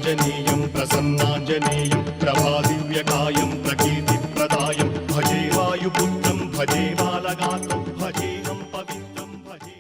प्रसन्नाञ्जनेयं प्रसन्नाञ्जनेयं प्रभादिव्यकायं प्रकीर्तिप्रदायं भजे वायुपुत्रं भजे बालगात्रं भजेऽहं पवित्रं भजे।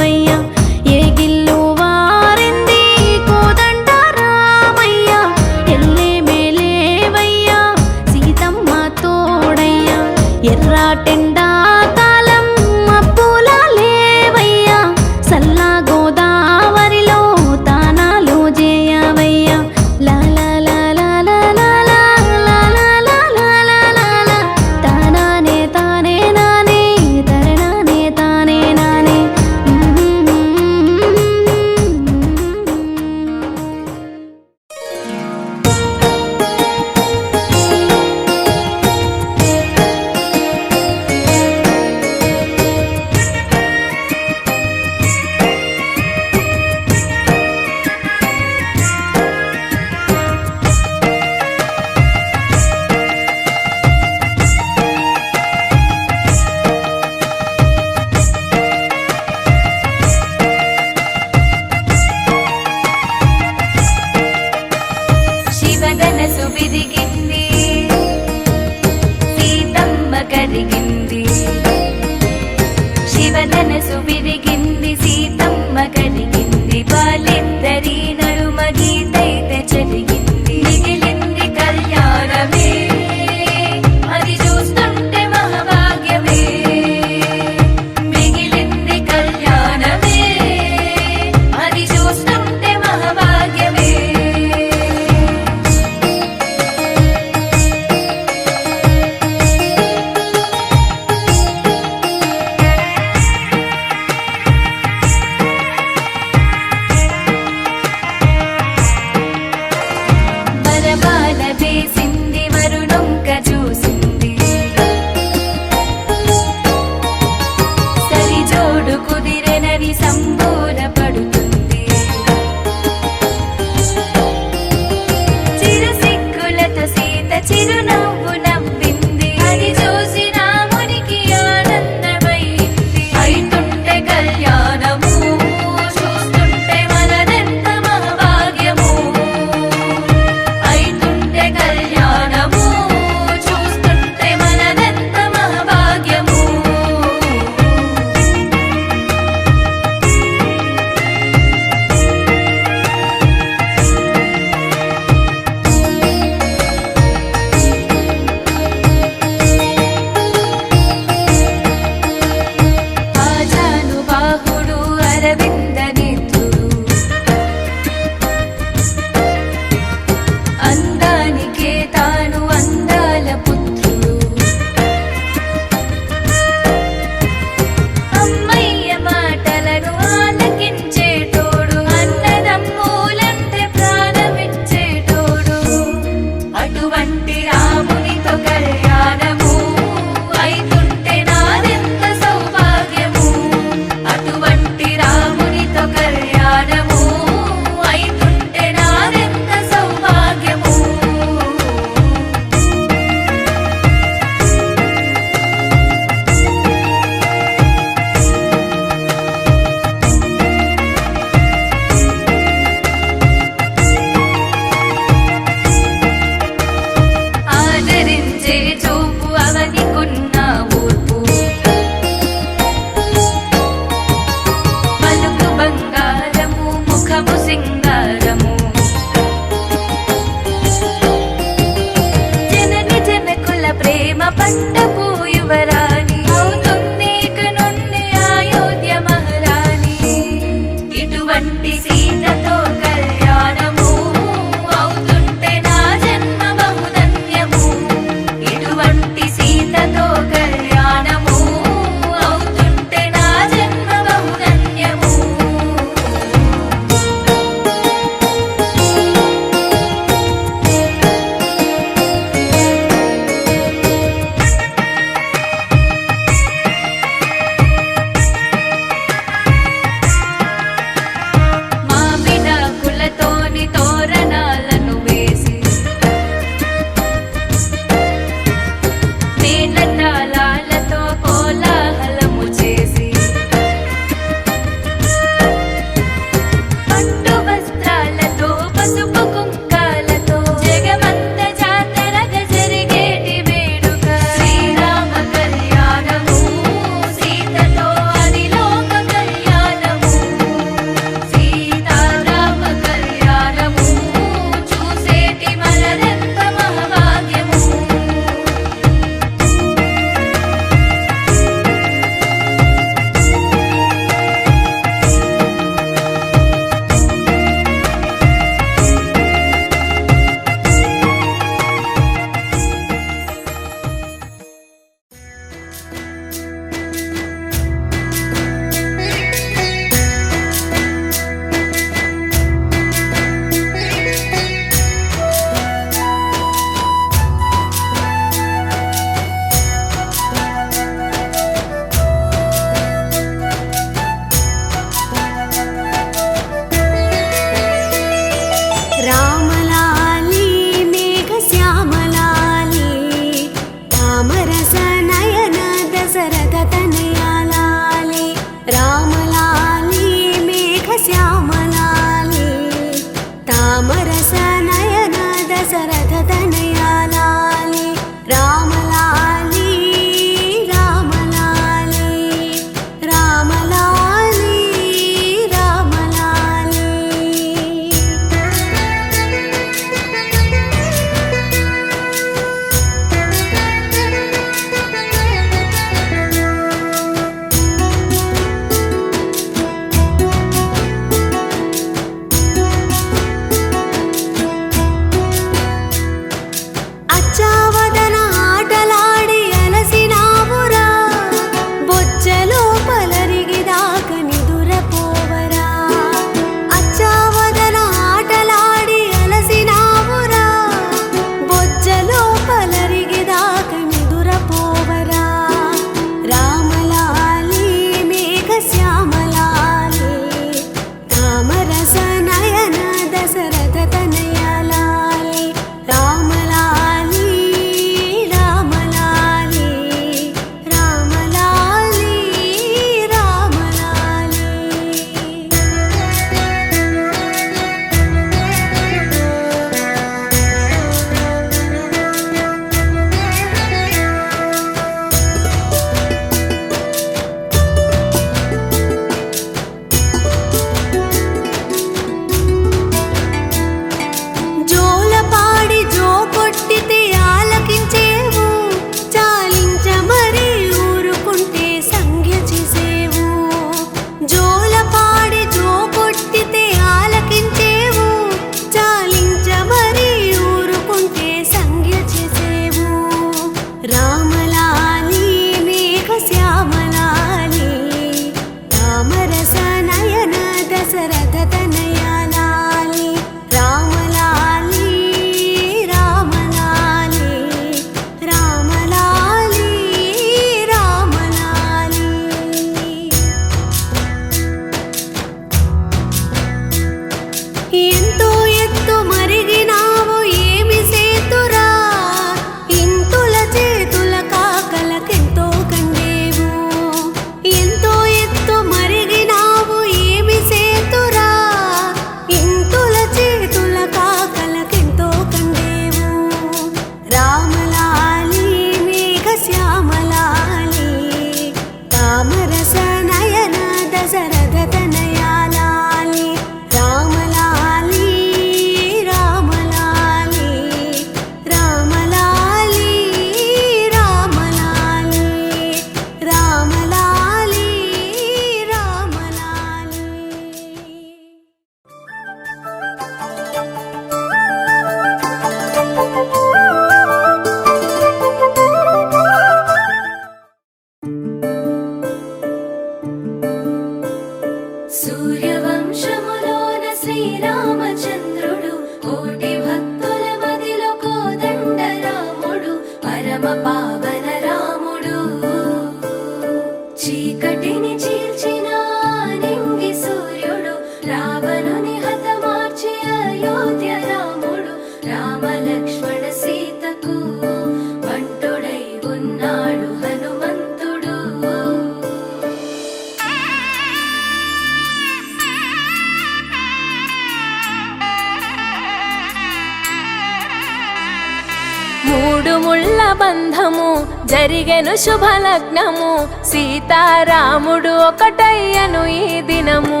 జరిగెను శుభలగ్నము సీతారాముడు ఒకటయ్యను ఈ దినము.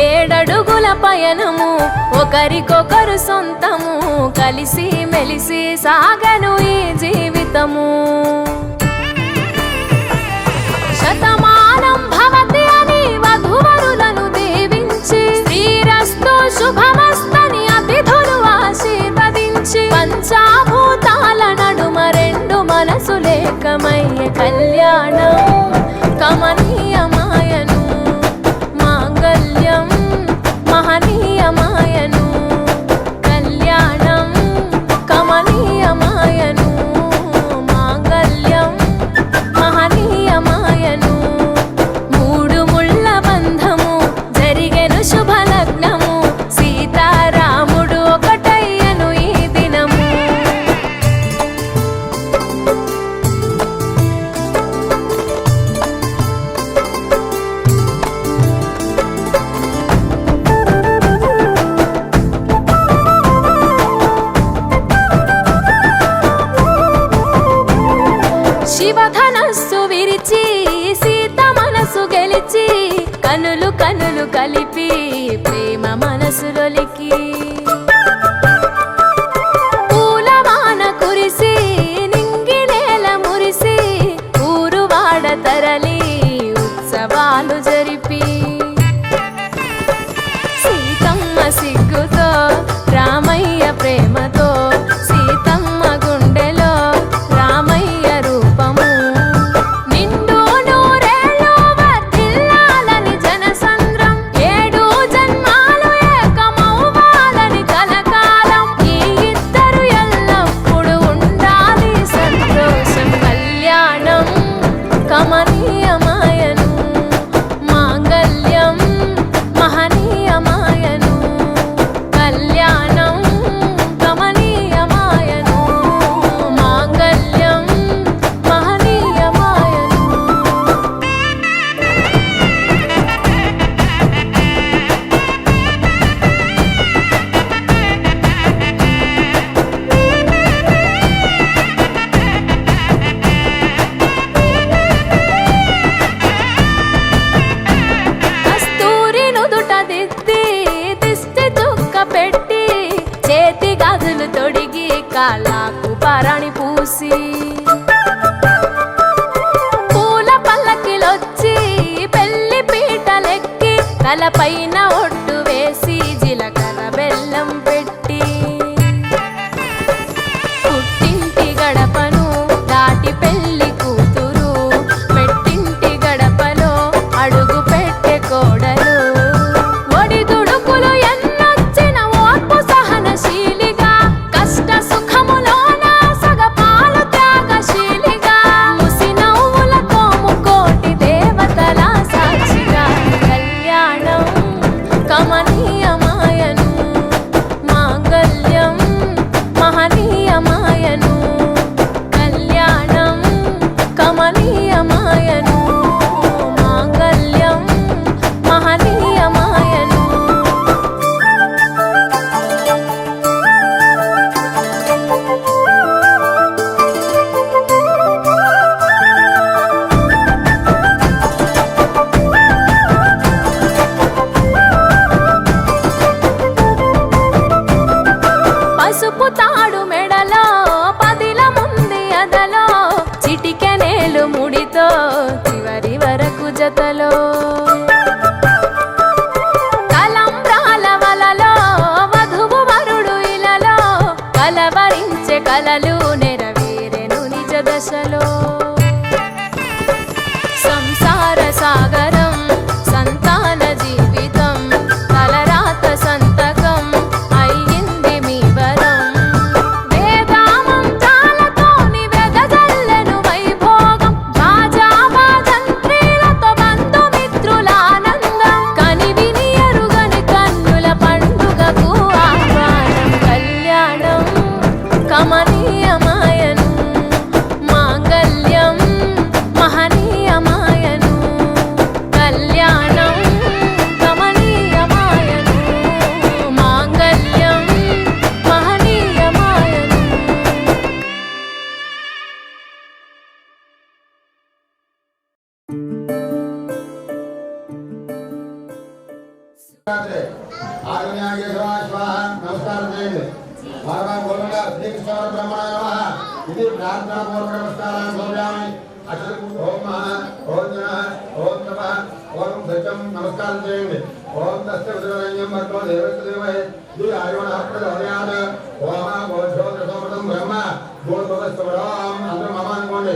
7 అడుగుల పయనము ఒకరికొకరు సొంతము కలిసి మెలిసి సాగను ఈ జీవితము. శతమానం భవతి అని వధువరులను దీవించి శ్రీరస్తు శుభమస్తని అతిథులు ఆశీర్వదించి పంచాభూతాల నడుమ 2 మనసులేకమయ్యే కళ్యాణం కమనీయమాయను మాంగళ్యం మహనీయమాయను కళ్యాణం కమనీయమాయను మాంగళ్యం మహనీయమాయను. 3 ముళ్ళ బంధము జరిగెను శుభలగ్నము సీతారాముడు ఒకటయ్యను ఈ దినము. శివధనస్సు విరిచి సీత మనసు గెలిచి కనులు కనులు కలిపి ప్రేమ మనసులొలికి పూలవాన కురిసి నింగి నేల మురిసి ఊరువాడ తరలి ఉత్సవాలు జరిపి సీతమ్మ సిగ్గుతో రామయ్య ప్రేమతో సీతమ్మ గుండెలో రామయ్య రూపము. నిండు నూరేళ్ళు వర్ధిల్లాలని జనసంద్రం 7 జన్మాలు ఏకమవ్వాలని కలకాలం ఈ ఇద్దరు ఎల్లప్పుడూ ఉండాలి సంతోషం. కళ్యాణం కమనీయమాయను మాంగళ్యం మహనీయమాయను కళ్యాణం కమనీయమాయను మాంగళ్యం మహనీయమాయను. కస్తూరి నుదుట దిద్ది దిష్టి చుక్క పెట్టి చేతి గాజులు తొడిగి కాళ్ళకు పారాణి పూసి పూల పల్లకిలొచ్చి పెళ్లి పీటలెక్కి తలపైన ఒట్టు వేసి జీలకర్ర బెల్లం పెట్టి పుట్టింటి గడపను దాటి పెళ్లి కూతురు మెట్టింటి గడపలో అడుగు పెట్టే కోడలు. ఒడిదుడుకులు ఎన్నొచ్చిన ఓర్పు సహనశీలిగా కష్ట సుఖములోన సగపాలు త్యాగశీలిగా ముసి నవ్వులతో ముకోటి దేవతల సాక్షిగా కళ్యాణం కమనీయమాయను మాంగళ్యం మహనీయమాయను కళ్యాణం కమనీయమాయను మాంగళ్యం మహనీయమాయను. పసుపు తాడు మెడలో పదిల ముంది అదలో చిటికెనేలు ముడితో చివరి వరకు జతలో తలంబ్రాల వలలో వధువు వరుడు ఇలలో కలవరించే కలలు నెరవేరెను నిజ దశలో. సంసార సాగరం సంతాన జీవితం తలరాత సంతకం అయ్యింది మీ వరం. వేదామంతాలతోని వెదజల్లెను వైభోగం భాజావాదంత్రీలతో బంధుమిత్రుల ఆనందం కనివిని ఎరుగని కన్నుల పండుగకు ఆహ్వానం. కళ్యాణం కమనీయమాయను మాంగళ్యం శ్రీకృష్ణ బ్రహ్మణాయ నమః ఇది ప్రార్థనాపూర్వక నమస్కారాన్ని సమర్పయామి. ఓం ఓం ఓం నమః ఓం సత్యం నమస్కారం చేయండి. ఓం తస్య ఉదరణ్యం భర్గో దేవస్య దేవహే ది ఆయువనః ప్రచోదయాత్. ఓం ఓషోదృతం బ్రహ్మ గోత్రవస్వరాం అందరూ మమ అనుకోండి.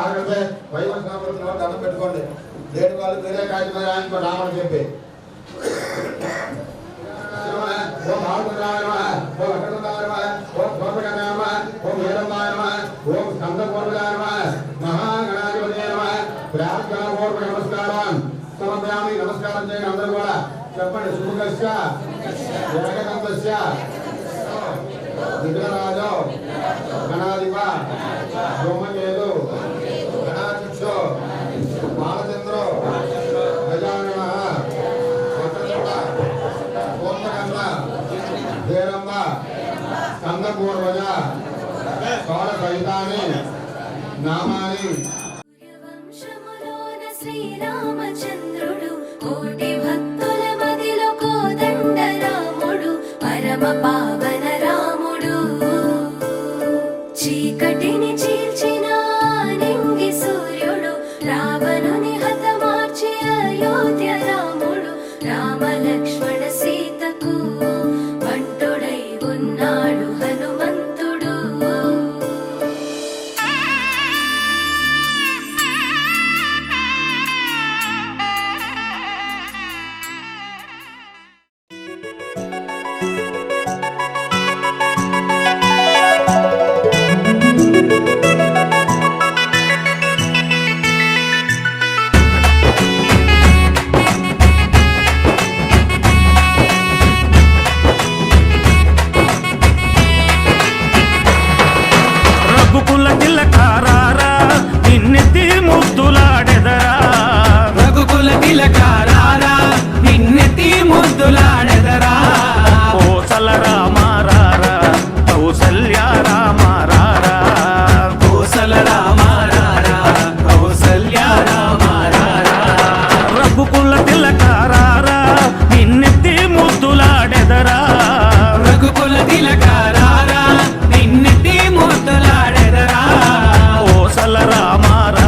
ఆగంటే వైవస్వాములతో దండం పెట్టుకోండి. లేని వాళ్ళు వేరే కాగితం రాయించుకో రామని చెప్పి. ఓం భాగవతాయ నమః ఓం అఖండాయ నమః ఓం స్వర్గకాయ నమః ఓం వీరమాయ నమః ఓం స్కందపూర్వకాయ నమః మహాగణాధిపతయే నమః ప్రార్థనాపూర్వక నమస్కారం సమర్పయామి. నమస్కారం చేయండి అందరూ కూడా. చెప్పండి. శుభకస్య ఏకదంతస్య విఘ్నరాజో గణాధిప బ్రహ్మకేతు గణాధ్యక్షో బాలచంద్రో గజానన ధీరంబ స్కందపూర్వజ సోర సహితాని నామాని. వంశములోన శ్రీరామచంద్రుడు కోటి భక్తుల మదిలో కోదండ రాముడు పరమ పావన రాముడు చీకటిని చీల్చిన నింగి సూర్యుడు రావణుని హతమార్చి అయోధ్య రాముడు రామ లక్ష్మణ సీతకు బంటుడై ఉన్నాడు హనుమంతుడు. రఘుకుల తిలకారారా నిన్నెత్తి ముద్దులాడెదరా. రఘుకుల తిలకారారా నిన్నెత్తి ముద్దులాడెదరా. కోసల రామారారా కౌసల్య రామారారా. కోసల రామారారా కౌసల్య రామారారా. రఘుకుల తిలకారారా నిన్నెత్తి ముద్దులాడెదరా. రఘుకుల తిలకారారా నిన్నెత్తి ముద్దులాడెదరా. కోసల రామారారా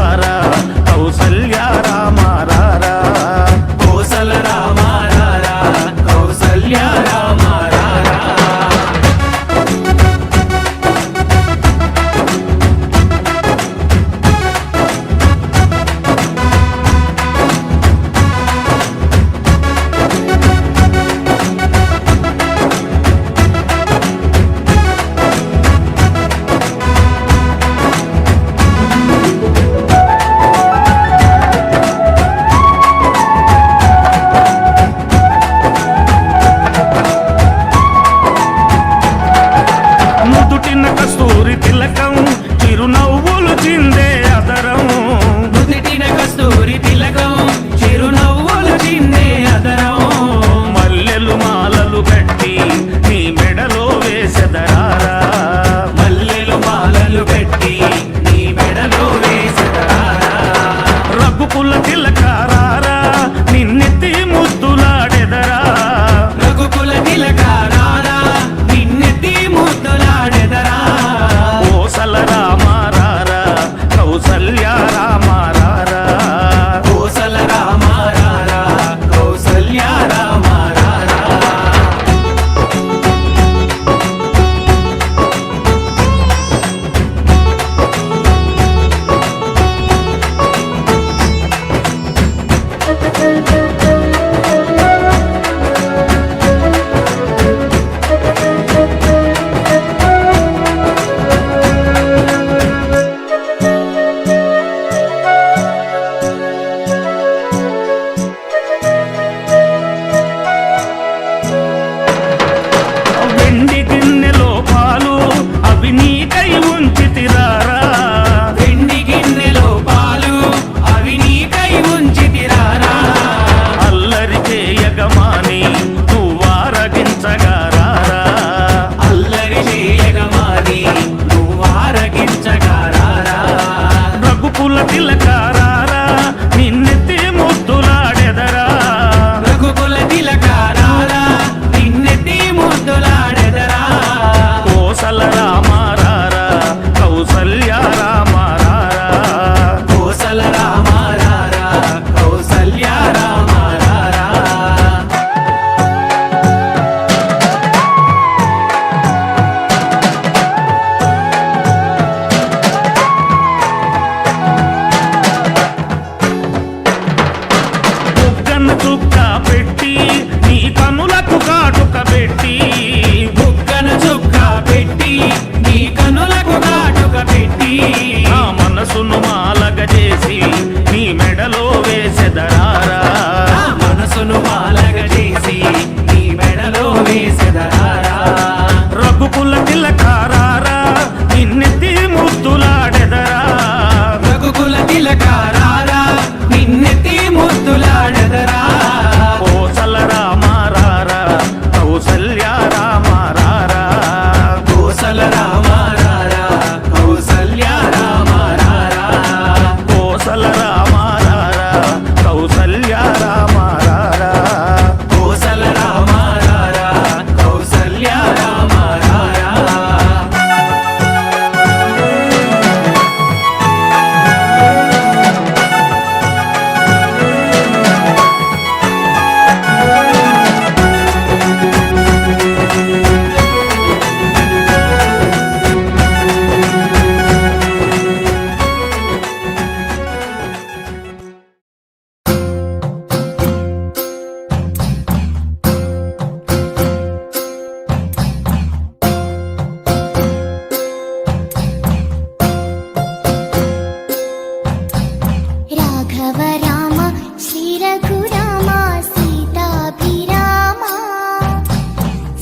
రాఘవ రామ శ్రీ రఘురామ సీతాభిరామ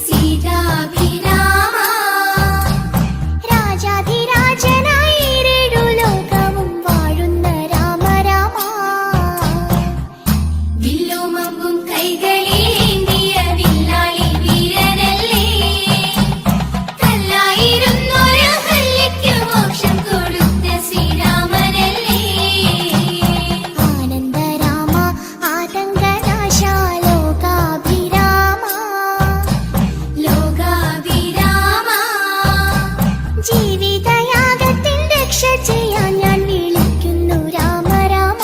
సీతాభిరామ രാജാധിരാജനായി രേടു ലോകവും വാഴുന്ന രാമ രാമ വില്ലുമമ്പും കൈകളിലേന്തിയ വില്ലാളി വീരനല്ലേ കല്ലായിരുന്നൊരു ഹല്യയ്ക്ക് മോക്ഷം കൊടുത്ത ശ്രീരാമനല്ലേ ആനന്ദരാമ ആതങ്കനാശ ലോകാഭിരാമ ലോകാഭിരാമ ജീവിതയാഗത്തിൻ രക്ഷ ചെയ്യാൻ ഞാൻ വിളിക്കുന്നു രാമ രാമ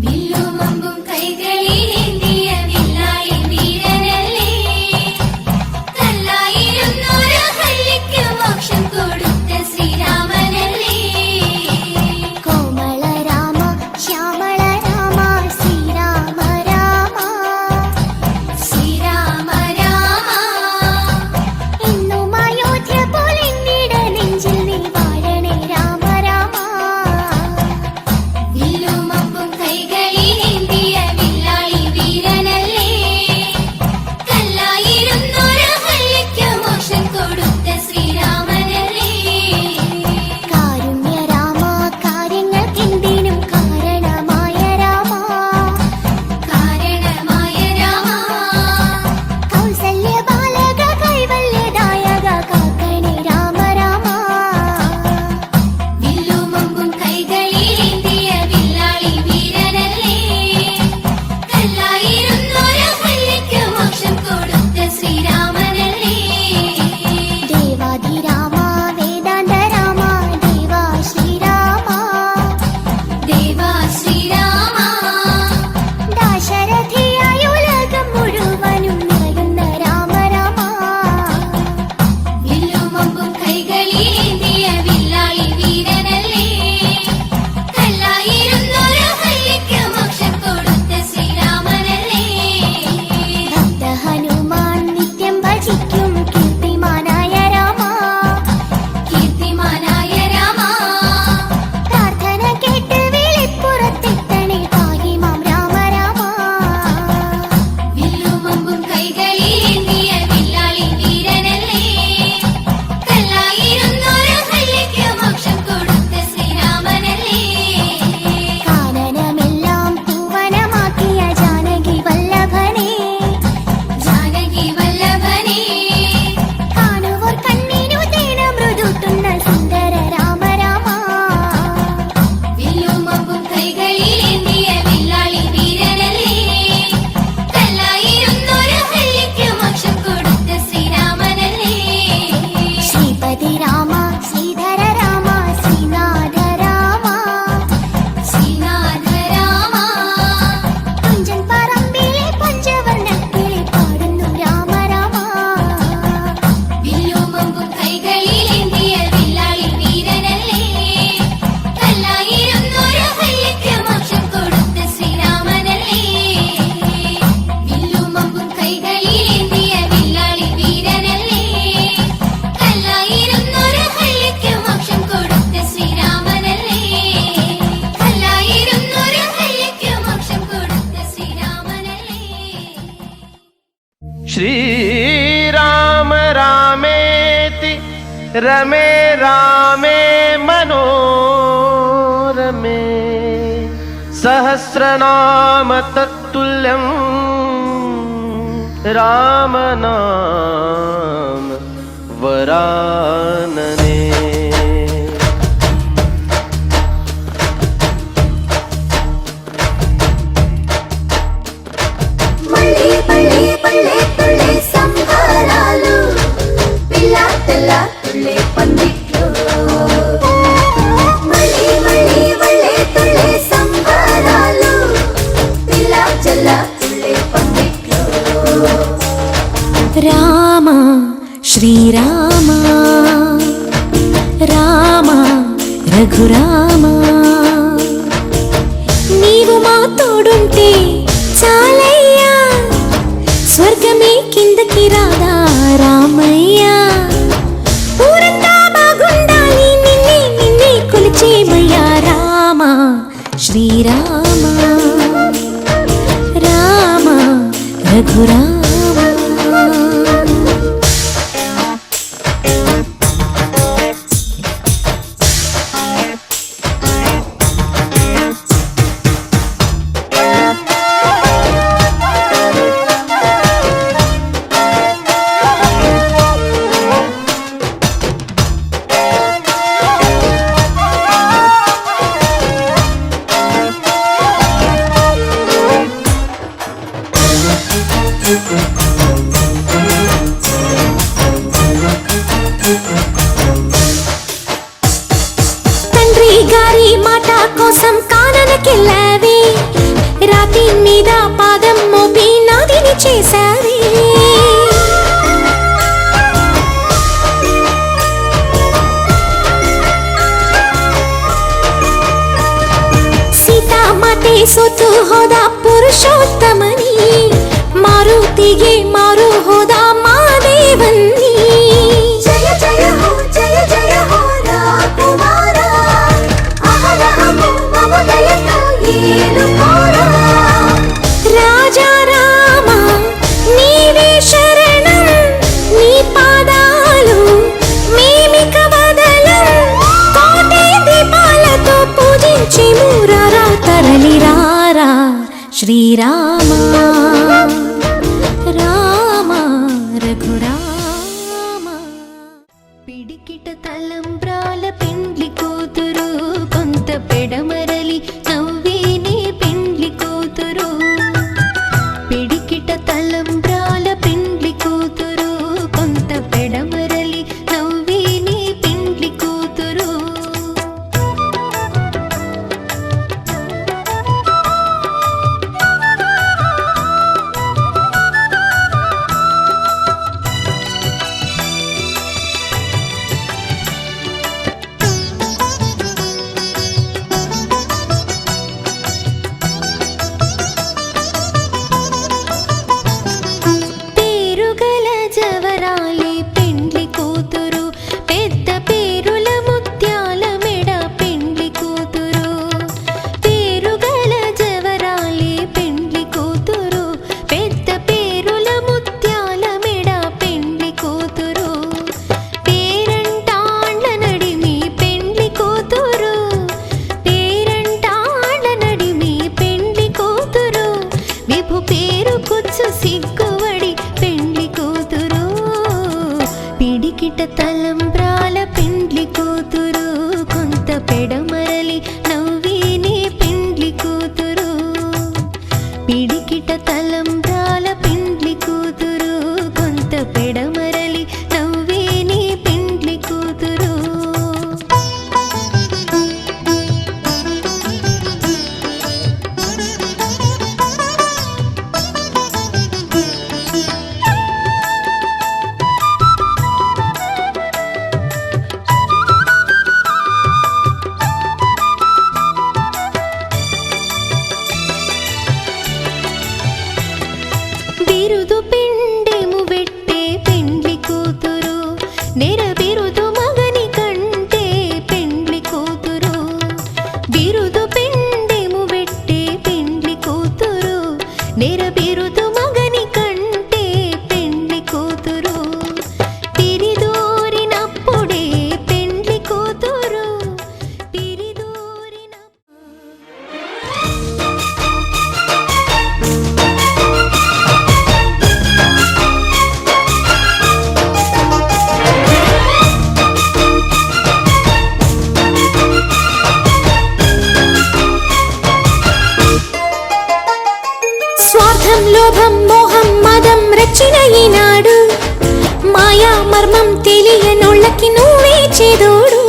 വില്ലുമമ്പും കൈകളിലേന്തിയ വില്ലാളി വീരനല്ലേ കല്ലായിരുന്നൊരു ഹല്യയ്ക്ക് മോക്ഷം കൊടുത്ത ശ്രീരാമനല്ലേ കോമള രാമ ശ്യാമള രാമ ശ്രീരാമ രാമ ശ്രീരാമ രാമ എന്നും അയോധ്യ പോലെ നെഞ്ചിൽ നീ വാഴണേ രാമ രാമ വില്ലുമമ്പും കൈകളിലേന്തിയ വില്ലാളി വീരനല്ലേ കല്ലായിരുന്നൊരു ഹല്യയ്ക്ക് മോക്ഷം കൊടുത്ത ശ്രീരാമനല്ലേ കാരുണ്യ രാമ കാര്യങ്ങൾക്കെന്തിനും കാരണമായ രാമ കാരണമായ രാമ കൗസല്യ ബാലക കൈവല്യദായക കാക്കണേ രാമ രാമ വില്ലുമമ്പും കൈകളിലേന്തിയ വില്ലാളി വീരനല്ലേ കല്ലായിരുന്നൊരു ഹല്യയ്ക്ക് മോക്ഷം കൊടുത്ത ശ്രീരാമനല്ലേ ദേവാധിരാമ വേദാന്ത രാമ ദേവാ ശ്രീരാമ ദേവാ ശ്രീരാമ ദാശരഥിയായ ഉലകം മുഴുവനും നിറയുന്ന രാമ രാമ വില്ലുമമ്പും കൈകളിലേന്തിയ വില്ലാളി വീരനല്ലേ കല്ലായിരുന്നൊരു ഹല്യയ്ക്ക് മോക്ഷം കൊടുത്ത ശ്രീരാമനല്ലേ ഭക്ത ഹനുമാൻ നിത്യം ഭജിക്കും കീർത്തിമാനായ രാമ കീർത്തിമാനായ രാമ പ്രാർത്ഥന കേട്ട് വെളിപ്പുറത്തെത്തണേ പാഹിമാം രാമ രാമ വില്ലുമമ്പും കൈകളിലേന്തിയ വില്ലാളി വീരനല്ലേ കല്ലായിരുന്നൊരു ഹല്യയ്ക്ക് മോക്ഷം കൊടുത്ത ശ്രീരാമനല്ലേ കാനനമെല്ലാം പൂവനമാക്കിയ ജാനകി വല്ലഭനേ ജാനകി വല്ലഭനേ കാണുവോർ കണ്ണിനു തേന മൃദുട്ടുന്ന സുന്ദര രാമ രാമ വില്ലുമമ്പും കൈകളിലേന്തിയ വില്ലാളി വീരനല്ലേ കല്ലായിരുന്നൊരു ഹല്യയ്ക്ക് മോക്ഷം കൊടുത്ത ശ്രീരാമനല്ലേ ശ്രീപതി രാമ ശ്രീധര രാമ ശ്രീനാഥ രാമ ശ്രീനാഥ രാമ തുഞ്ചൻ പറമ്പിലെ പഞ്ചവർണ്ണക്കിളി പാടുന്നു രാമ രാമ വില്ലുമമ്പും കൈകളിലേന്തിയ വില്ലാളി വീരനല്ലേ കല്ലായിരുന്നൊരു ഹല്യയ്ക്ക് മോക്ഷം കൊടുത്ത ശ്രീരാമനല്ലേ വില്ലുമമ്പും കൈകളിലേന്തിയ വില്ലാളി വീരനല്ലേ കല്ലായിരുന്നൊരു ഹല്യയ്ക്ക് മോക്ഷം കൊടുത്ത ശ്രീരാമനല്ലേ കല്ലായിരുന്നൊരു ഹല്യയ്ക്ക് മോക്ഷം കൊടുത്ത ശ്രീരാമനല്ലേ श्रीराम रामेति रमे रामे मनोरमे सहस्रनाम तत्तुल्यं रामनाम वरानने మళ్ళీ పళ్ళే పళ్ళే పళ్ళే సంహారాలు పిల్ల తెల్ల తుళ్ళే పందిట్లు మళ్ళీ మళ్ళీ పళ్ళే తుళ్ళే సంహారాలు పిల్ల చెల్ల తుళ్ళే పందిట్లు రామ శ్రీరామ రామ రఘురామ నీవు మా తోడుంటే చాలయ్యా స్వర్గమే కిందకి రాదా రామయ్యా ఊరంతా బాగుండాలి నిన్నే నిన్నే కొలిచేమయ్యా రామ కోసం కాననకెళ్ళావే, రాతి మీద పాదం మోపి నాదిని చేశావే. ಸೀತಾಮಾತೆ ಸೋತು ಹೋದ ಪುರುಷೋತ್ತಮನಿ, ಮಾರುತಿಗೆ ಮಾರು ಹೋದ ಮಾದೇವನ್ನಿ. ಜಯ ಜಯ ಹೋ ಜಯ ಜಯ ಹೋ ರಾಕುಮಾರ, ಅಹರಹಮು ಮಮದಯತ ಏನು ಕೋರ. ರಾಜಾ ರಾಮ నీవే శరణం, నీ పాదాలు మేమిక వదలం. కోటి దీపాలతో పూజించెము, రారా తరలి రారా శ్రీరామ రామ రఘురామ. పిడికిట తలంబ్రాల పెండ్లి కూతురు, కొంత పెడమరలి నవ్వేనే పెండ్లి కూతురు. పిడికిట తలంబ్రాల పెండ్లి కూతురు, కొంత పెడమరలి నవ్వేనే పెండ్లి కూతురు. పేరుగల జవరాలి పెండ్లి కూతురు, పెద్ద పేరుల ముత్యాల మెడ పెండ్లి కూతురు. పేరుగల జవరాలి పెండ్లి కూతురు, పెద్ద పేరుల ముత్యాల మెడ పెండ్లి కూతురు. పేరంటాండ్ల నడిమి పెండ్లి కూతురు, పేరంటాండ్ల నడిమి పెండ్లి కూతురు. విభు పేరు కుచ్చు సిగ్గువడి పెండ్లి కూతురు. పిడికిట తలంబ్రాల పెండ్లి కూతురు, కొంత పెడమరలి నవ్వేనే పెండ్లి కూతురు. పిడికిట తలంబ్రాల పెండ్లి కూతురు, కొంత పెడమరలి నవ్వేనే పెండ్లి కూతురు. బిరుదు పిండెము వెట్టే పెండ్లి కూతురు, నెర బిరుదు మగని కంటే పెండ్లి కూతురు. బిరుదు పిండెము వెట్టే పెండ్లి కూతురు, నెర బిరుదు మగని కంటే పెండ్లి కూతురు. పిరిదోరినప్పుడే పెండ్లి కూతురు, పిరిదోరిన స్వార్థం లోభం మోహం మదం రచిన ఈనాడు, మాయా మర్మం తెలియనోళ్ళకి నువ్వే చేదోడు.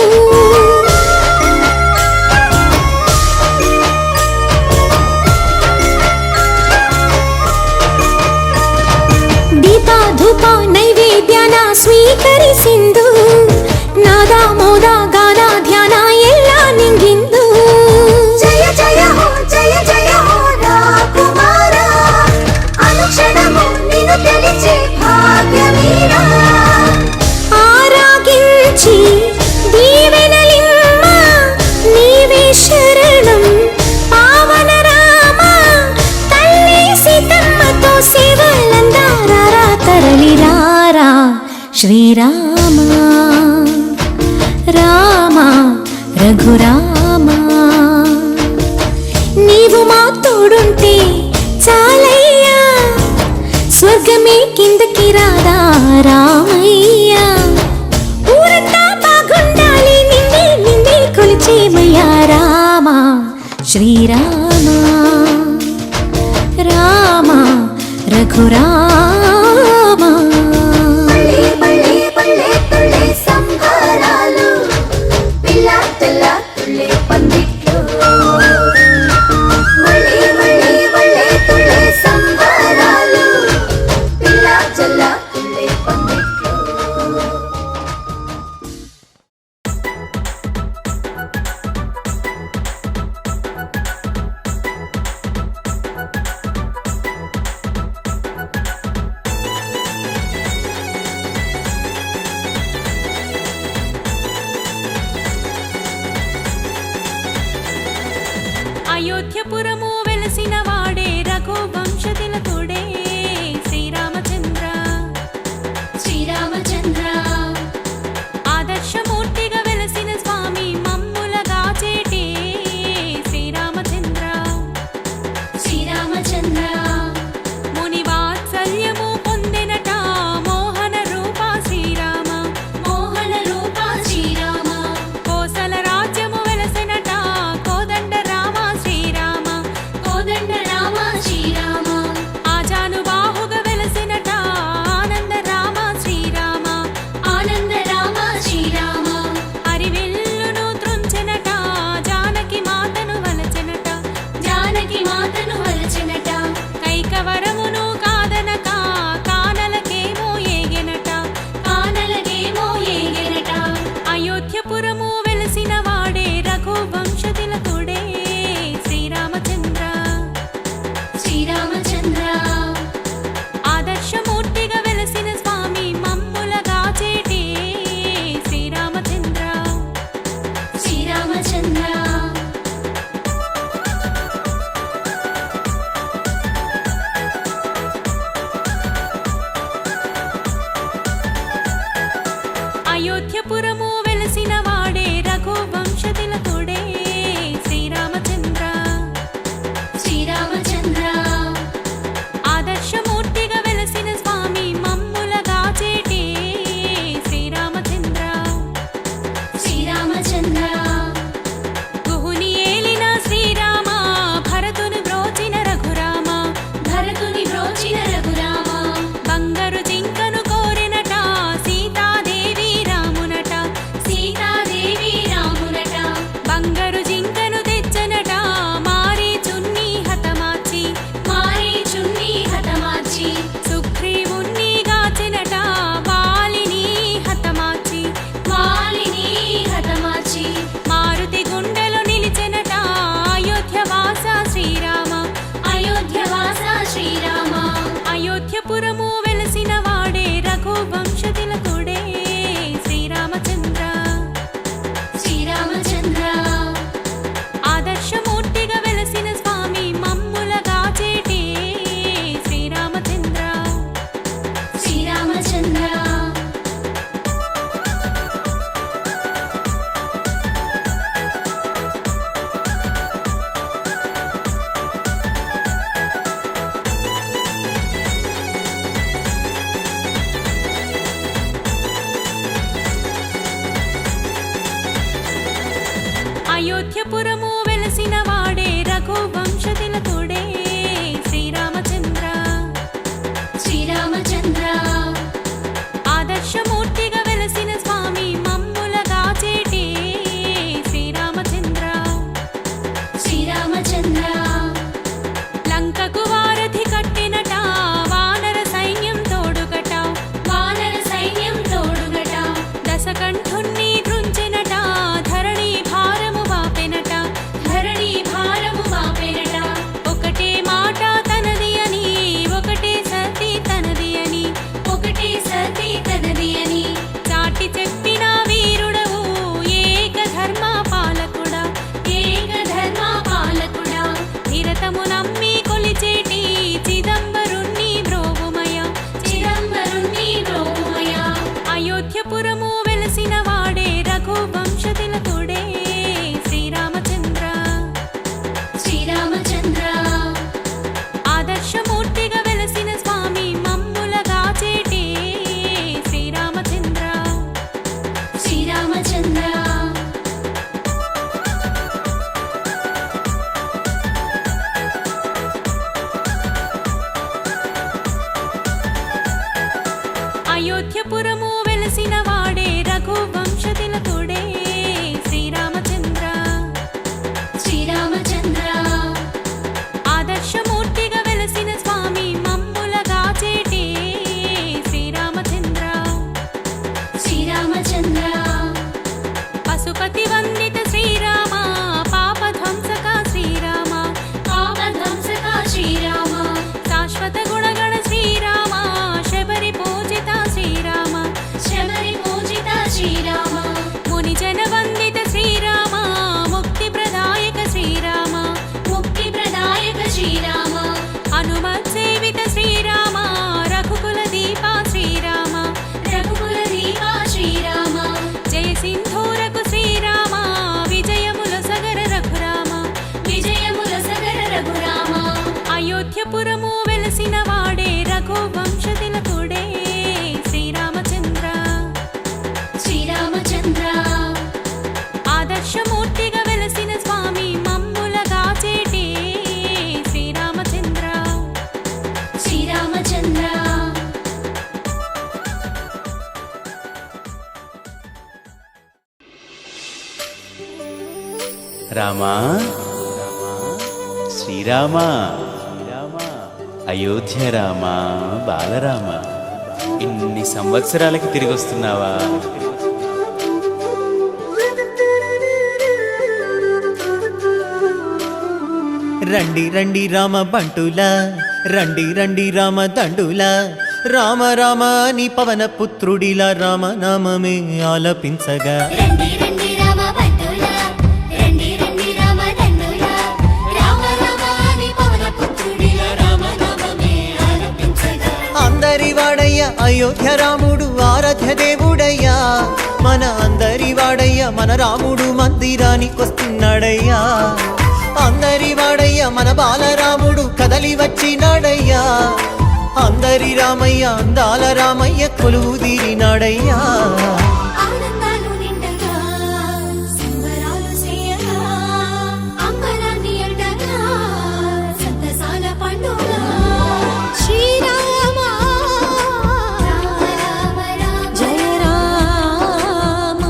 దీప ధూప నైవేద్యాన ಸ್ವೀಕರಿಸಿಂದು, ನಾದ ಮೋದ ಗಾನ ಧ್ಯಾನ ಎಲ್ಲ ನಿಂಗಿಂದು. ಜಯ ಜಯ ಹೋ ಜಯ ಜಯ ಹೋ ರಾಕುಮಾರ, అనుక్షణము నిన్ను తెలిచే భాగ్యమీర. ఆరాగించి దీవెనలిమ్మ, నీవే శరణం పావన రామ. తల్లి సీతమ్మతో సేవలందారా తరలి రారా శ్రీరామ రామ రఘురామ. నీవు మా తోడుంటే చాలయ్యా, స్వర్గమే కిందకి రాదా రామయ్యా. ఊరంతా బాగుండాలి, నిన్నే నిన్నే కొలిచేమయ్యా రామ శ్రీరామ రామ రఘురామ. సంహారాలు పిల్ల తెల్ల తుళ్ళే పందిట్లు. అయోధ్యపురము వెలసిన వాడే రఘువంశతిలకుడే శ్రీరామచంద్ర శ్రీరామచంద్ర ఆదర్శమూర్తిగా వెలసిన స్వామి మమ్ములగా చేటే శ్రీరామచంద్ర శ్రీరామచంద్ర ముని వాత్సల్యము పొందెనట మోహన రూప శ్రీరామ మోహన రూప శ్రీరామ కోసల రాజ్యము వెలసెనట కోదండ రామ శ్రీరామ కోదండ రామ శ్రీరామ ఆజానుబాహుగా వెలసెనట ఆనంద రామ శ్రీరామ ఆనంద రామ శ్రీరామ హరివిల్లును త్రుంచెనట జానకి మాతను వలచెనట జానకి మాతను వలచెనట కైకవరమును కాదనక కానలకేమో ఏగెనట కానలకేమో ఏగెనట అయోధ్యపురము వెలసిన వాడే రఘువంశతిలకుడే శ్రీరామచంద్ర శ్రీరామచంద్ర ఆదర్శమూర్తిగా వెలసిన స్వామి మమ్ములగా చేటే శ్రీరామచంద్ర శ్రీరామచంద్ర అయోధ్యపురము వెలసిన వాడే రఘువంశతిలకుడే శ్రీరామచంద్ర శ్రీరామచంద్ర ఆదర్శమూర్తిగా వెలసిన స్వామి మమ్ములగా చేటే శ్రీరామచంద్ర శ్రీరామచంద్ర గుహుని ఏలిన శ్రీరామ భరతుని బ్రోచిన రఘురామ భరతుని బ్రోచిన రఘురామ బంగారు జింకను కోరినట సీతాదేవి రామునట సీతాదేవి రామునట బంగారు జింకను తెచ్చనట మారి చున్ని హతమార్చి మారి చున్ని హతమార్చి సుగ్రీవుణ్ణి గాచెనట వాలిని హతమార్చి వాలిని హతమార్చి మారుతి గుండెలో నిలిచెనట అయోధ్యవాస శ్రీరామ అయోధ్యవాస శ్రీరామ అయోధ్యపురము వెలసిన వాడే రఘువంశతిలకుడే శ్రీరామచంద్ర శ్రీరామచంద్ర ఆదర్శమూర్తిగా వెలసిన స్వామి మమ్ములగా చేటే శ్రీరామచంద్ర శ్రీరామచంద్ర అయోధ్యపురము వెలసిన వాడే రఘువంశతిలకుడే శ్రీరామచంద్ర శ్రీరామచంద్ర ఆదర్శమూర్తిగా వెలసిన స్వామి మమ్ములగా చేటే శ్రీరామచంద్ర శ్రీరామచంద్ర లంకకు వారధి కట్టినట వానర సైన్యం తోడుగట వానర సైన్యం తోడుగట దశకంఠుణ్ణి త్రుంచెనట ధరణి భారము వాపెనట ధరణి భారము వాపెనట ఒకటే మాట తనది అని ఒకటే సతి తనది అని ఒకటే సతి తనది అని చాటి చెప్పిన వీరుడవు ఏక ధర్మ పాలకుడా ఏక ధర్మ పాలకుడా నిరతము నమ్మి కొలిచేటి చిదంబరుణ్ణి బ్రోవుమయ చిదంబరుణ్ణి బ్రోవుమయ అయోధ్యపురము వెలసిన వాడే రఘువంశతిలకుడే శ్రీరామచంద్ర శ్రీరామచంద్ర ఆదర్శమూర్తిగా వెలసిన స్వామి మమ్ములగా చేటే శ్రీరామచంద్ర శ్రీరామచంద్ర అయోధ్యపురము వెలసిన వాడే రఘువంశతిలకుడే శ్రీరామచంద్ర శ్రీరామచంద్ర ఆదర్శమూర్తిగా వెలసిన స్వామి మమ్ములగా చేటే శ్రీరామచంద్ర శ్రీరామచంద్ర పశుపతి వందిత శ్రీరామ పాపధ్వంసక శ్రీరామ పాపధ్వంసక శ్రీరామ శాశ్వత గుణగణ శ్రీరామ శబరి పూజిత శ్రీరామ శబరి పూజిత శ్రీరామ మునిజన వందిత శ్రీరామ ముక్తి ప్రదాయక శ్రీరామ ముక్తి రామా శ్రీరామా అయోధ్య రామా బాలరామ ఇన్ని సంవత్సరాలకి తిరిగి వస్తున్నావా? రండి రండి రామ బంటులా, రండి రండి రామ దండులా, రామ రామ నీ పవన పుత్రుడిలా రామనామమే ఆలపించగా. రండి రండి రామ బంటులా, రండి రండి రామ దండులా, రామ రామ అని పవన పుత్రుడిలా రామనామమే ఆలపించగా. అందరి వాడయ్య అయోధ్య రాముడు ఆరాధ్య దేవుడయ్యా, మన అందరి వాడయ్య మన రాముడు మందిరానికొస్తున్నాడయ్యా. అందరి వాడయ్య మన బాలరాముడు కదలి వచ్చినాడయ్యా, అందరి రామయ్య అందాల రామయ్య కొలువు తీరినాడయ్యా. ఆనందాలు నిండగా సంబరాలు చేయగా, అంబరాన్ని అంటగా సంతసాల పండుగ. శ్రీరామ రామ రామ రామ జయ రామ.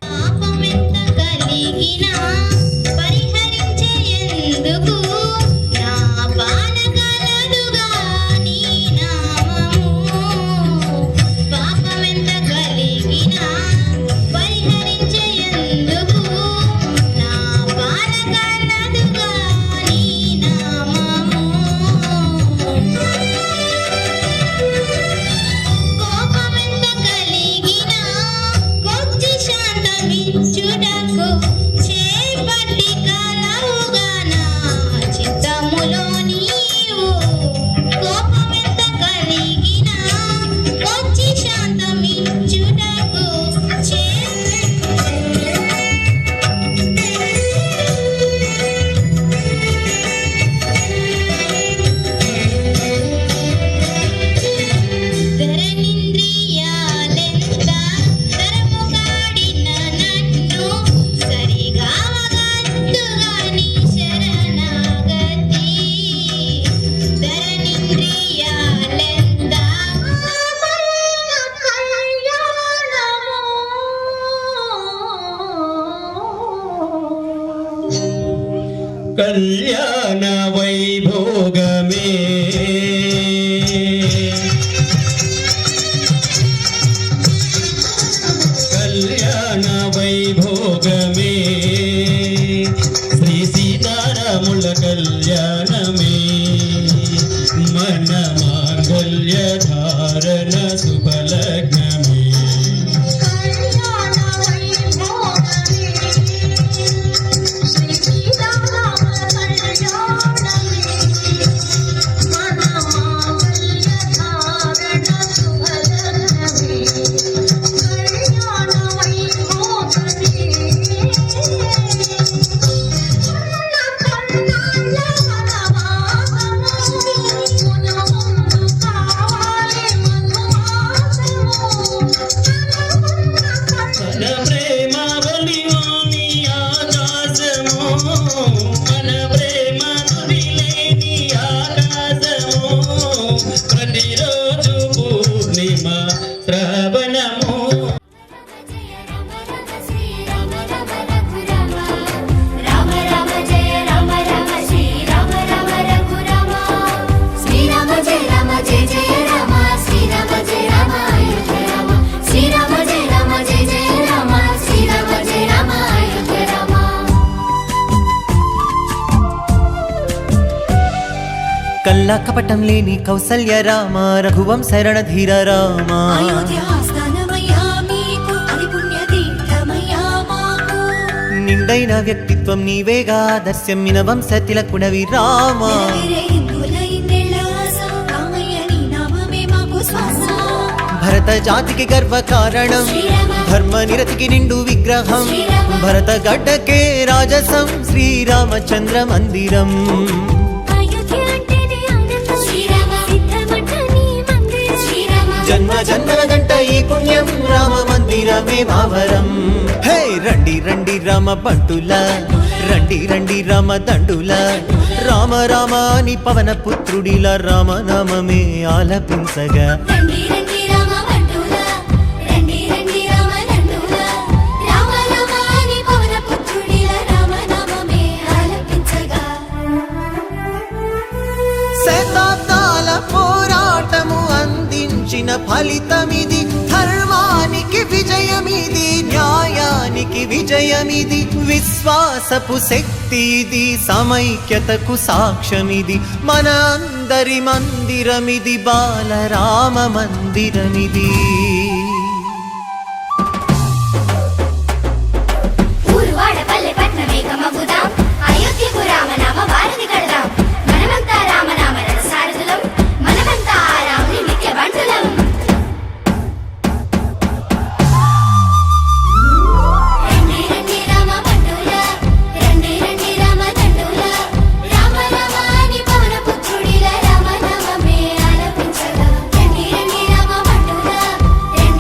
పాపమెంత కలిగినా పరిహరించేందుకు నా పాలకలదుగా నీ నామము. పాపమెంత కలిగినా పరిహరించేందుకు నా పాలకలదుగా నీ నామము. కోపమెంత కలిగినా కొద్ది శాంతమిచ్చుటకు చేపట్టి కలవుగా నా చిత్తములో నీవు. కోపమెంత కలిగినా కొద్ది శాంతమిచ్చుటకు ధరణింద్రియాలెంత తరముగాడిన నన్ను సరిగావగట్టుగా నీ శరణాగతి. ధరణింద్రియాలెంత కళ్యాణము. కళ్యాణ వైభోగమే కళ్యాణ వైభోగమే శ్రీ సీతారాముల కళ్యాణమే మన మాంగళ్య ధారణ శుభలగ్నమే. కళ్యాణ వైభోగమే శ్రీ సీతారామ కళ్యాణమే, మన మాంగళ్య ధారణ శుభలగ్నమే. కళ్యాణ వైభోగమే మన ప్రేమ బలిలోని ఆకాశము, మన ప్రేమ తుదిలేని ఆకాశము, ప్రతిరోజు పూర్ణిమ శ్రావణము. జయ రామ రామ శ్రీరామ రామ రఘురామ, రామ రామ జయ రామ రామ శ్రీరామ రామ రఘురామ. శ్రీరామ జయ రామ జయ జయ రామ, శ్రీరామ జయ రామ అయోధ్య రామ. శ్రీరామ జయ రామ జయ జయ రామ, శ్రీరామ జయ రామ అయోధ్య రామ. కల్లా కపటం లేని కౌసల్య రామ, రఘువంశ రణధీర రామ. అయోధ్య ఆస్థానమయ్యా మీకు, అది పుణ్యతీర్థమయ్యా మాకు. నిండైన వ్యక్తిత్వం నీవేగా, దర్శమ్మిన వంశ తిలకుడవి రామ. నెరవేరే హిందువుల ఇన్నేళ్ల ఆశ, రామయ్య నీ నామమే మాకు శ్వాస. భరత జాతికి గర్వ కారణం, ధర్మ నిరతికి నిండు విగ్రహం. భరత గడ్డకే రాజసం, శ్రీరామచంద్ర మందిరం. అయోధ్య అంటేనే ఆనందం, శ్రీరామ సిద్ధమంట నీ మందిరం. శ్రీరామ జన్మ జన్మల గంట ఈ పుణ్యం, రామ మందిరమే మావరం. హే రండి రండి రామ బంటులా, రండి రండి రామ దండులా, రామ రామ నీ పవన పుత్రుడిలా రామనామమే ఆలపించగా. రండి రండి రామ బంటులా, రండి రండి రామ దండులా, రామ ఫలితమిది ధర్మానికి విజయమిది న్యాయానికి విజయమిది విశ్వాసపు శక్తి ఇది సమైక్యతకు సాక్ష్యమిది మన అందరి మందిరమిది బాలరామ మందిరమిది ఊరువాడ పల్లె పట్నమేకమగుదాం అయోధ్యకు రామనామ వారధి కడదాం మనమంతా రామనామ రథసారథులం మనమంతా ఆ రాముని నిత్య బంటులం రండి రండి రామ బంటులా రండి రండి రామ దండులా రామ రామ అని పవన పుత్రుడిలా రామనామమే ఆలపించగా రండి రండి రామ బంటులా రండి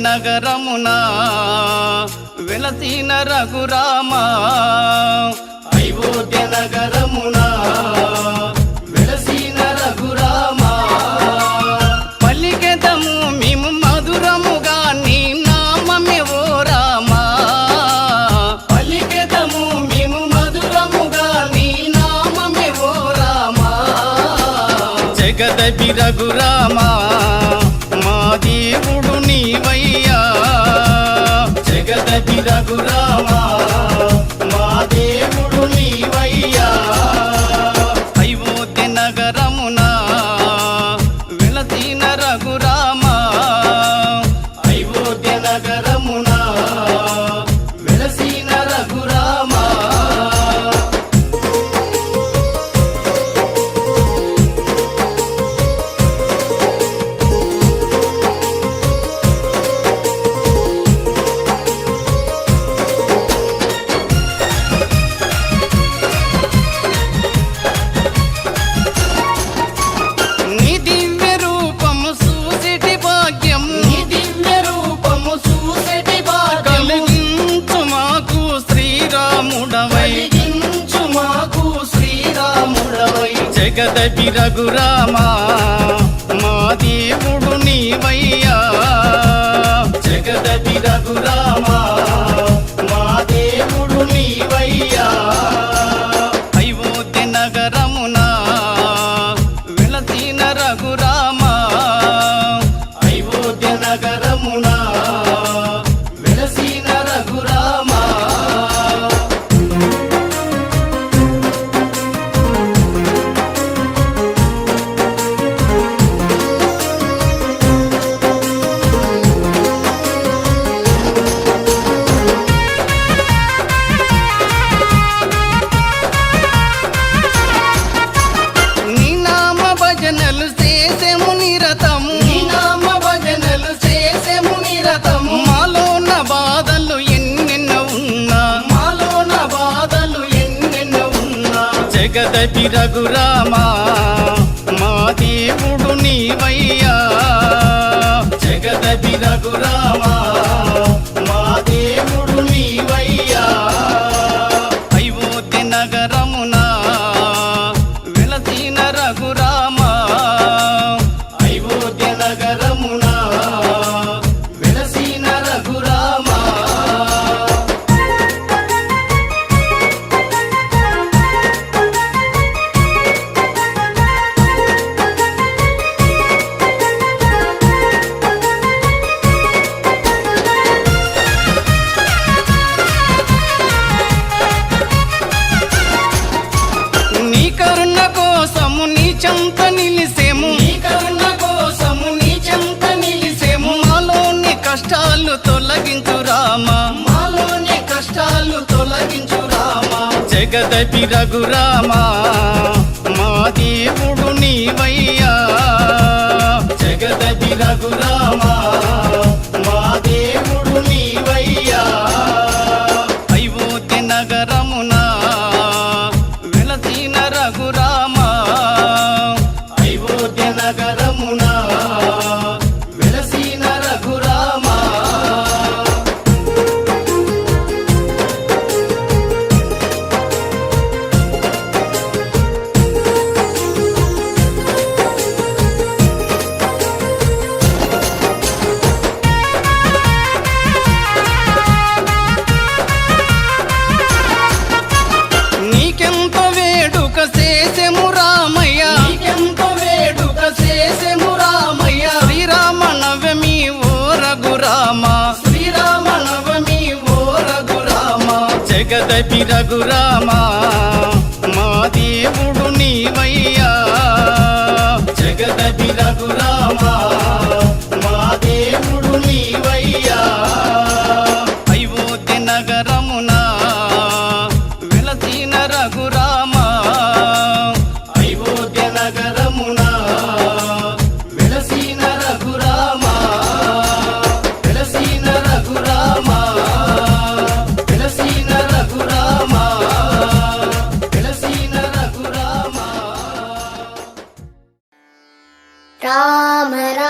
నగరమున వెలసిన రఘురామ అయోధ్య నగరమున వెలసిన రఘురామ పలికెదము మేము మధురముగా నీ నామమే ఓ రామ పలికెదము మేము మధురముగా నీ నామమే ఓ రామ జగదపి రఘురామ మా దేవుడు నీవయ్యా జగదపి రఘురామ మా దేవుడు నీవయ్యా అయోధ్య నగరమున వెలసిన రఘురామ అయోధ్య నగరమున వెలసిన రఘురామ నీ దివ్య రూపము చూసేటి భాగ్యం నీ దివ్య రూపము చూసేటి భాగ్యం కలిగించు మాకు శ్రీరాముడవై కలిగించు మాకు శ్రీరాముడవై జగదపి రఘురామ మా దేవుడు నీవయ్యా జగదపి రఘురామ మా దేవుడు నీవయ్యా అయోధ్య నగరమున వెలసిన రఘురామ అయోధ్య నగరమున వెలసిన రఘురామ నీ నామ భజనలు చేసేము నిరతము నీ నామ భజనలు చేసేము నిరతము మాలోన బాధలు ఎన్నెన్నో ఉన్నా మాలోన బాధలు ఎన్నెన్నో ఉన్నా జగదపి రఘురామ మా దేవుడు నీవయ్యా జగదపి రఘురామ మా దేవుడు నీవయ్యా అయోధ్య నగరమున వెలసిన రఘురామ అయోధ్య నగరమున వెలసిన రఘురామ నీ కరుణ కోసము నీ చెంత నిలిసేము నీ కరుణ కోసము నీ చెంత నిలిసేము మాలోని కష్టాలు తొలగించు రామ మాలోని కష్టాలు తొలగించు రామ జగదపి రఘురామ మా దేవుడు నీవయ్యా జగదపి రఘురామ మా దేవుడు నీవయ్యా అయోధ్య నగరమున వెలసిన రఘురామ అయోధ్య నగరమున వెలసిన రఘురామ నీకెంత వేడుక చేసెము రామయ్య నీకెంత వేడుక చేసెము రామయ్య శ్రీరామ నవమి ఓ రఘురామ శ్రీరామ నవమి ఓ రఘురామ జగదపి రఘురామ మా దేవుడు నీవయ్యా జగదపి రఘురామ మా దేవుడు నీవయ్యా అయోధ్య నగరమున వెలసిన రఘురామ అయోధ్య నగరమున వెలసిన రఘురామ వెలసిన రఘురామ వెలసిన రఘురామ వెలసిన రఘురామ రామ రామ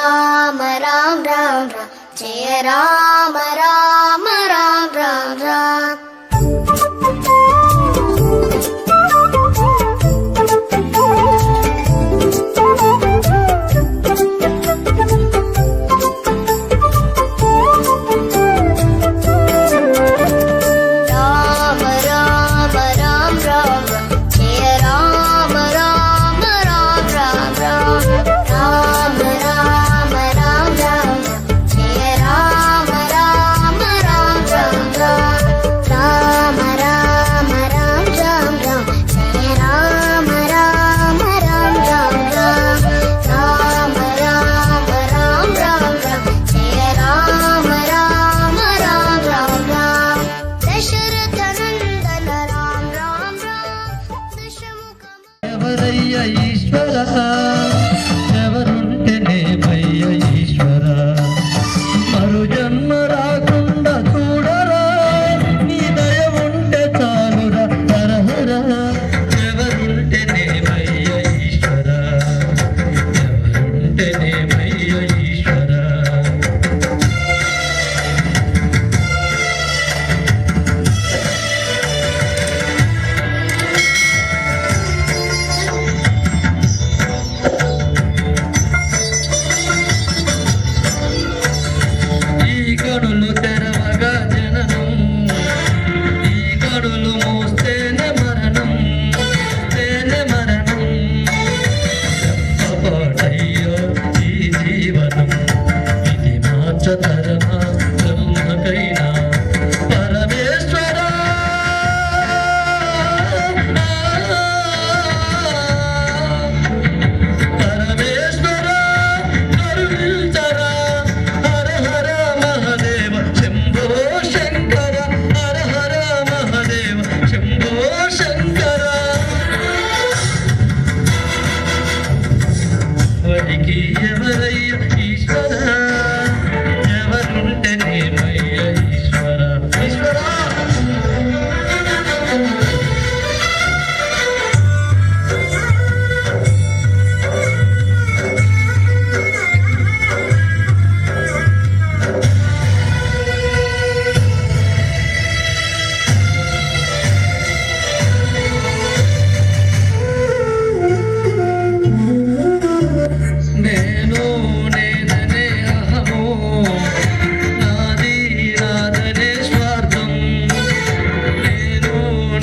ఈశ్వర ఎవరుంటేనేమయ్య ఈశ్వర మరు జన్మ రాకుండా చూడరా నీ దయ ఉంటే చాలురా హరహర ఎవరుంటేనేమయ్య ఈశ్వర ఎవరుంటేనేమయ్య ఈశ్వర ఈ కడులు తెరవగా జననం ఈ కడులు మోస్తేనే మరణం తేనే మరణం పాటయ్యో ఈ జీవనం ఇది మార్చతరమా బ్రహ్మకైనా పరమేశ్వర పరమేశ్వర కరుణించరా హర హర మహదేవ శంభో శంకర హర హర మహదేవ శంభో శంకర వరికి ఎవరయ్య ఈశ్వర ఎవరుంటేనేమయ్య ఈశ్వర ఈశ్వర నేను నేననే అహము నాది నాదనే స్వార్థం నేను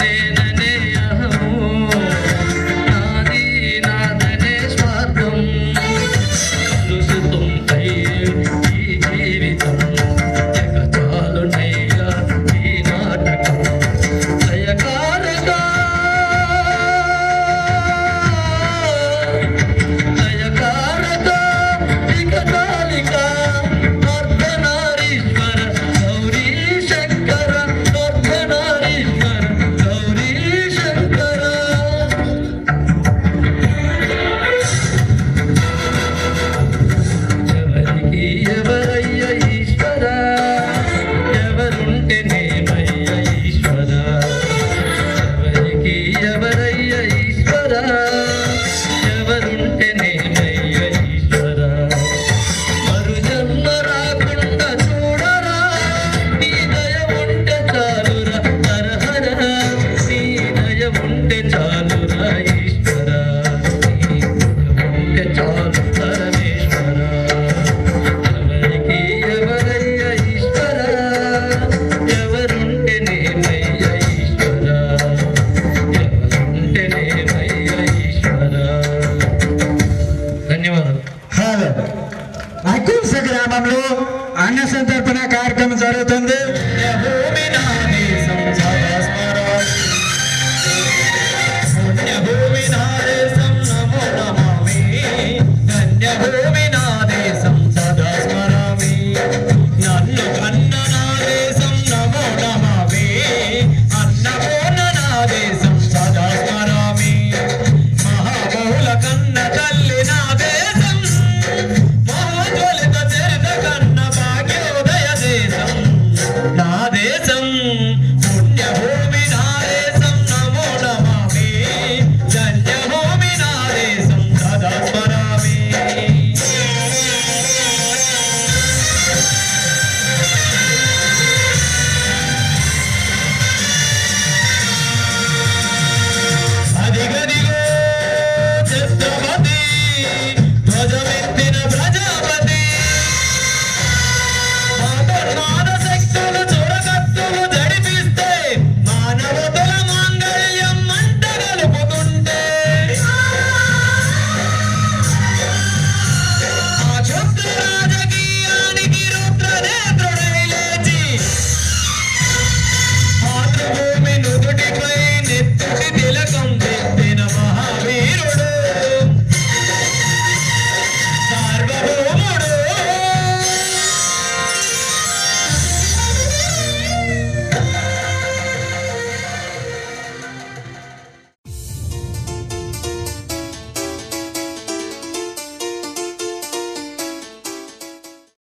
నేననే అహము నాది నాదనే స్వార్థం కలుసుతుంటై ఈ జీవితం ఇక చాలునయ్యా ఈ నాటకం లయకారగా లయకారక ఇక తాలిక అర్ధనారీశ్వర గౌరీ శంకర అర్ధనారీశ్వర గౌరీ శంకర ఎవరికి ఎవరయ్య ఈశ్వర ఎవరుంటేనేమయ్య ఈశ్వర ఎవరికి ఎవరయ్య ఈశ్వర ఎవరుంటేనేమయ్య ఈశ్వర మరు జన్మ రాకుండా చూడరా నీ దయ ఉంటే చాలురా హర హర నీ దయ ఉంటే చాలురా ఈశ్వర నీ దయ ఉంటే చాలు పరమేశ్వర ఎవరికి ఎవరయ్య ఈశ్వర ఎవరుంటేనేమయ్య ఈశ్వర ఎవరుంటేనేమయ్య ఈశ్వర ధన్యవాదాలు. అకుంస గ్రామంలో అన్న సంతర్పణ కార్యక్రమం జరుగుతుంది.